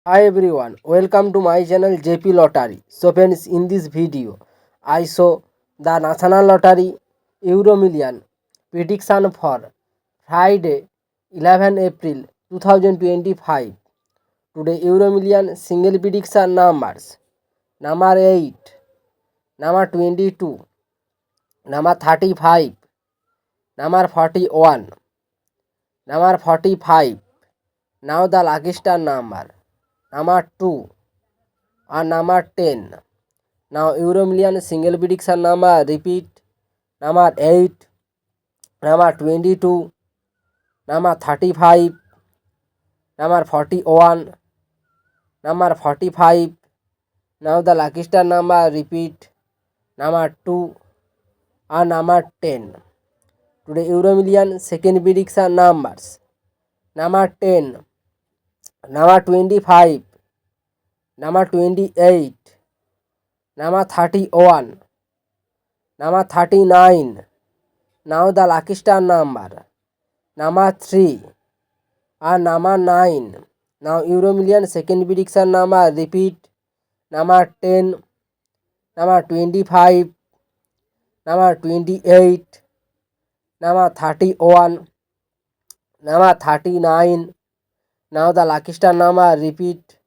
Hi everyone, welcome to my channel JP Lottery. So friends, in this video, I show the National Lottery Euro Million prediction for Friday 11 April 2025. Today Euro Million single prediction numbers: number 8, number 22, number 35, number 41, number 45. Now the lucky star number 2 and number 10. Now Euro Million single prediction number repeat: number 8, number 22, number 35, number 41, number 45. Now the lucky star number repeat: number 2 and number 10. Today Euro Million second prediction numbers: number 10, number 25, number 28, number 31, number 39. Now the lucky star number 3 and number 9. Now Euro Million second prediction number repeat: number 10, number 25, number 28, number 31, number 39. Now the lucky star number repeat: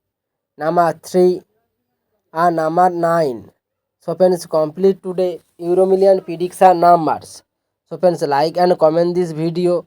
number 3 and number 9. So friends, complete today Euro Million prediction numbers. So friends, like and comment this video.